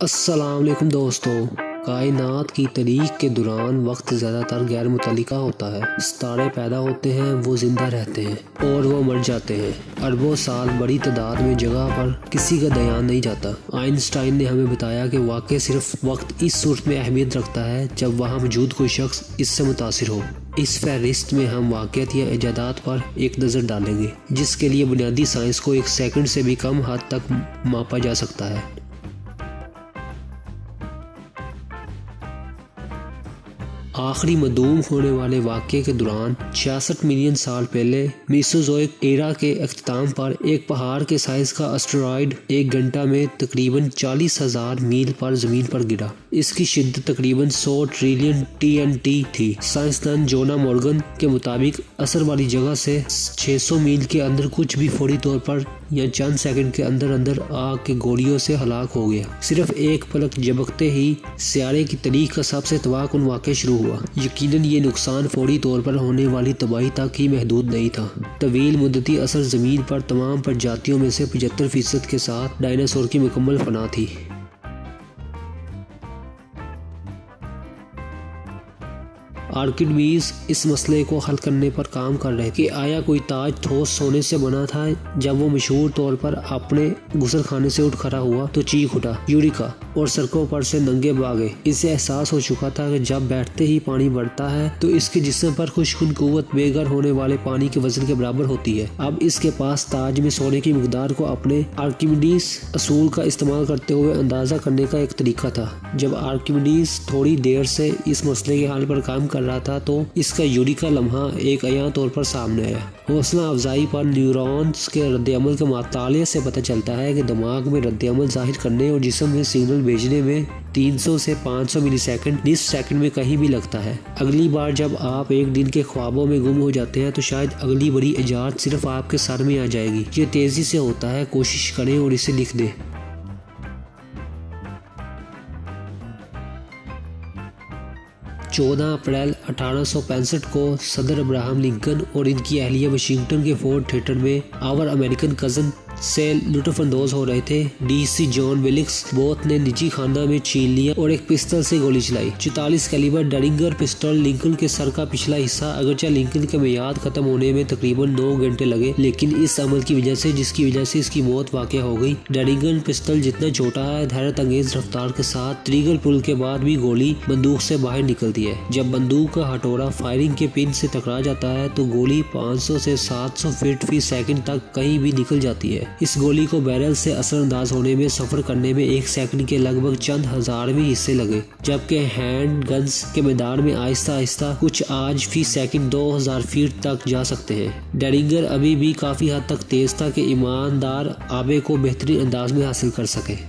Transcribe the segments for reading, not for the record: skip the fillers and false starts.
अस्सलाम वालेकुम दोस्तों। कायनात की तारीख के दौरान वक्त ज़्यादातर गैर मुतल्लिका होता है। सितारे पैदा होते हैं, वो ज़िंदा रहते हैं और वो मर जाते हैं। अरबों साल बड़ी तादाद में जगह पर किसी का ध्यान नहीं जाता। आइंस्टाइन ने हमें बताया कि वाक़ई सिर्फ वक्त इस सूरत में अहमियत रखता है जब वहाँ मौजूद कोई शख्स इससे मुतासिर हो। इस फहरिस्त में हम वाक़ियात या इजादात पर एक नज़र डालेंगे जिसके लिए बुनियादी साइंस को एक सेकंड से भी कम हद तक मापा जा सकता है। आखिरी मदूम होने वाले वाक़ये के दौरान 66 मिलियन साल पहले मीसोज़ोइक एरा के अख्ताम पर एक पहाड़ के साइज का एस्टेरॉयड 1 घंटा में तकरीबन 40,000 मील पर ज़मीन पर गिरा। इसकी शिद्दत तकरीबन 100 ट्रिलियन TNT थी। साइंसदान जोना मॉर्गन के मुताबिक असर वाली जगह से 600 मील के अंदर कुछ भी फौरी तौर पर या चंद सेकंड के अंदर अंदर आग के गोलियों से हलाक हो गया। सिर्फ एक पलक झपकते ही सियारे की तारीख का सबसे तबाहकुन वाक़या शुरू हुआ। यकीनन ये नुकसान फौरी तौर पर होने वाली तबाही तक ही महदूद नहीं था। तवील मुद्दती असर जमीन पर तमाम प्रजातियों में से 75% के साथ डायनासोर की मुकम्मल फना थी। आर्किमिडीज इस मसले को हल करने पर काम कर रहे कि आया कोई ताज ठोस सोने से बना था। जब वो मशहूर तौर पर अपने गुसल खाने से उठ खड़ा हुआ तो चीख उठा यूरिका और सड़कों पर से नंगे भागे। इसे एहसास हो चुका था कि जब बैठते ही पानी बढ़ता है तो इसके जिस्म पर खुश्कुन कुव्वत बेघर होने वाले पानी के वजन के बराबर होती है। अब इसके पास ताज में सोने की मिकदार को अपने आर्किमिडीज असूल का इस्तेमाल करते हुए अंदाजा करने का एक तरीका था। जब आर्किमिडीज थोड़ी देर से इस मसले के हल पर काम कर रहा था तो इसका यूरिका लम्हा एक अया तौर पर सामने आया। हौसला अफजाई पर न्यूरॉन्स के रद्दअमल के मुताले से पता चलता है कि दिमाग में रद्दअमल जाहिर करने और जिस्म में सिग्नल भेजने में 300 से 500 मिलीसेकंड निस्फ सेकंड में कहीं भी लगता है। अगली बार जब आप एक दिन के ख्वाबों में गुम हो जाते हैं तो शायद अगली बड़ी इजाद सिर्फ आपके सर में आ जाएगी। ये तेजी से होता है, कोशिश करें और इसे लिख दें। 14 अप्रैल 1865 को सदर अब्राहम लिंकन और इनकी अहलिया वाशिंगटन के फोर्ड थिएटर में आवर अमेरिकन कजन से लुत्फअंदोज हो रहे थे। DC जॉन विलिक्स बोथ ने निजी खाना में छीन लिया और एक पिस्तौल से गोली चलाई। 44 कैलिबर डेरिंगर पिस्तौल लिंकन के सर का पिछला हिस्सा, अगरचे लिंकन के मियाद खत्म होने में तकरीबन 9 घंटे लगे, लेकिन इस अमल की वजह से जिसकी वजह से इसकी मौत वाक़या हो गई। डेरिंगर पिस्तौल जितना छोटा है, हैरत अंगेज रफ्तार के साथ ट्रिगर पुल के बाद भी गोली बंदूक से बाहर निकलती है। जब बंदूक का हथौड़ा फायरिंग के पिन से टकरा जाता है तो गोली 500 से 700 फीट फी सेकंड तक कहीं भी निकल जाती है। इस गोली को बैरल से असरअंदाज होने में सफर करने में 1 सेकंड के लगभग चंद हजारवें हिस्से लगे, जबकि हैंड गन्स के मैदान में आहिस्ता आहिस्ता कुछ आज फी सेकंड 2000 फीट तक जा सकते हैं। डेरिंगर अभी भी काफी हद तक तेज था कि ईमानदार आबे को बेहतरीन अंदाज में हासिल कर सके।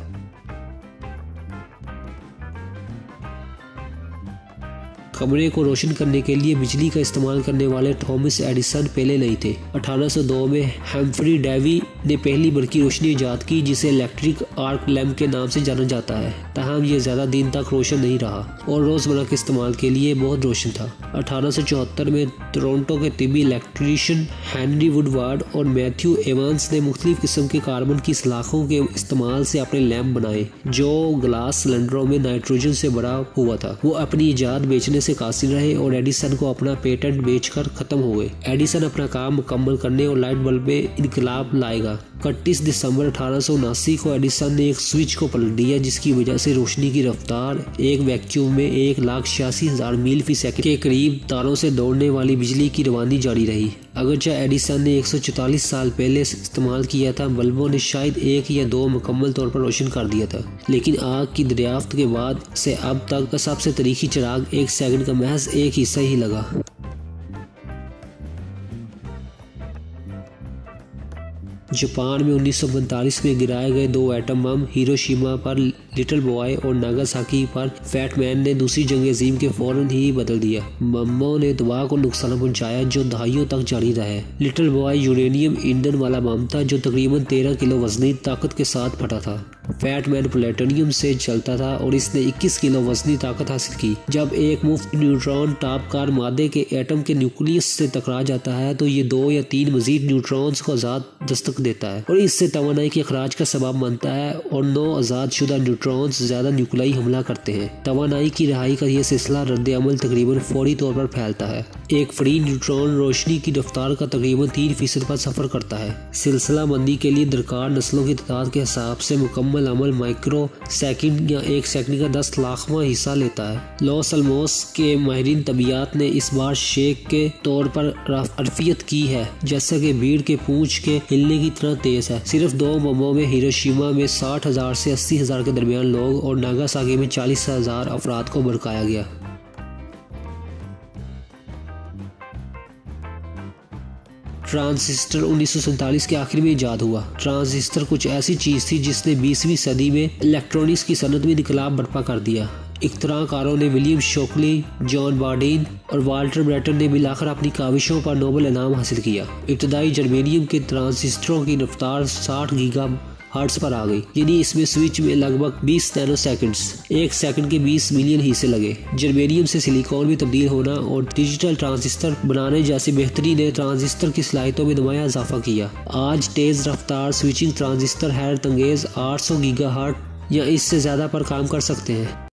कमरे को रोशन करने के लिए बिजली का इस्तेमाल करने वाले थॉमस एडिसन पहले नहीं थे। 1802 में हम्फ्री डेवी ने पहली बरकी रोशनी ईजाद की जिसे इलेक्ट्रिक आर्क लैंप के नाम से जाना जाता है। ताहम ये ज्यादा दिन तक रोशन नहीं रहा और रोजमर्रा के इस्तेमाल के लिए बहुत रोशन था। 1874 में टोरंटो के तिबी इलेक्ट्रीशियन हेनरी वुडवार्ड और मैथ्यू एवंस ने मुख्तलिफ किस्म के कार्बन की सलाखों के इस्तेमाल से अपने लैंप बनाए जो ग्लास सिलेंडरों में नाइट्रोजन से भरा हुआ था। वो अपनी ईजाद बेचने से कासिर रहे और एडिसन को अपना पेटेंट बेचकर खत्म हो गए। एडिसन अपना काम मुकम्मल करने और लाइट बल्ब में इनकलाब लाएगा। 31 दिसंबर 1879 को एडिसन ने एक स्विच को पलट दिया जिसकी वजह से रोशनी की रफ्तार एक वैक्यूम में 1,86,000 मील फी सेकंड के करीब तारों से दौड़ने वाली बिजली की रवानी जारी रही। अगरचे एडिसन ने 144 साल पहले इस्तेमाल किया था, बल्बों ने शायद 1 या 2 मुकम्मल तौर पर रोशन कर दिया था, लेकिन आग की दरियाफ्त के बाद से अब तक का सबसे तारीखी चिराग 1 सेकंड का महज एक हिस्सा ही लगा। जापान में 1942 में गिराए गए 2 एटम बम हिरोशिमा पर लिटिल बॉय और नागासाकी पर फैट मैन ने दूसरी जंग अजीम के फौरन ही बदल दिया। बमों ने दवा को नुकसान पहुंचाया जो दहाइयों तक जारी रहा। लिटिल बॉय यूरेनियम ईंधन वाला बम था जो तकरीबन 13 किलो वजनी ताकत के साथ फटा था। फैट मैन प्लेटोनियम से चलता था और इसने 21 किलो वजनी ताकत हासिल की। जब एक मुफ्त न्यूट्रॉन तापकार मादे के एटम के न्यूक्लियस से टकरा जाता है तो ये 2 या 3 मजीद न्यूट्रॉन्स को आजाद दस्तक देता है और इससे तवानाई के अखराज का सबब बनता है और 9 आज़ादशुदा न्यूट्रॉन्स ज्यादा न्यूक्लियाई हमला करते हैं। तवानाई की रिहाई का यह सिलसिला रद्द-ए-अमल तकरीबन फौरी तौर पर फैलता है। एक फ्री न्यूट्रॉन रोशनी की रफ्तार का तकरीबन 3% पर सफर करता है। सिलसिला बंदी के लिए दरकार नस्लों की तादाद के हिसाब से मुकम्मल अमल माइक्रो सेकंड या 1 सेकंड का 10 लाखवां हिस्सा लेता है। लॉस अलमोस के माहिरीन तबियात ने इस बार शेक के तौर पर अर्फियत की है, जैसा कि भीड़ के पूंछ के हिलने की तरह तेज है। सिर्फ 2 बमों में हिरोशिमा में 60,000 से 80,000 के दरमियान लोग और नागासाकी में 40,000 अफराद को भड़काया गया। ट्रांजिस्टर 1947 के आखिर में इजाद हुआ। ट्रांजिस्टर कुछ ऐसी चीज थी जिसने 20वीं सदी में इलेक्ट्रॉनिक्स की सनत में इनकलाब बर्पा कर दिया। इख्तराकारों ने विलियम शोकली, जॉन बार्डीन और वाल्टर ब्रेटन ने मिलाकर अपनी काविशों पर नोबेल इनाम हासिल किया। इब्तदाई जर्मेनियम के ट्रांजिस्टरों की रफ्तार 60 गीगा हर्ट्ज पर आ गई, यानी इसमें स्विच में लगभग 20 नैनो सेकंड्स 1 सेकंड के 20 मिलियन हिस्से लगे। जर्मेनियम से सिलिकॉन में तब्दील होना और डिजिटल ट्रांजिस्टर बनाने जैसी बेहतरी ने ट्रांजिस्टर की सलाहियतों में नुमाया इजाफा किया। आज तेज रफ्तार स्विचिंग ट्रांजिस्टर हैरत अंगेज 800 गीगा हर्ट्ज या इससे ज्यादा पर काम कर सकते हैं।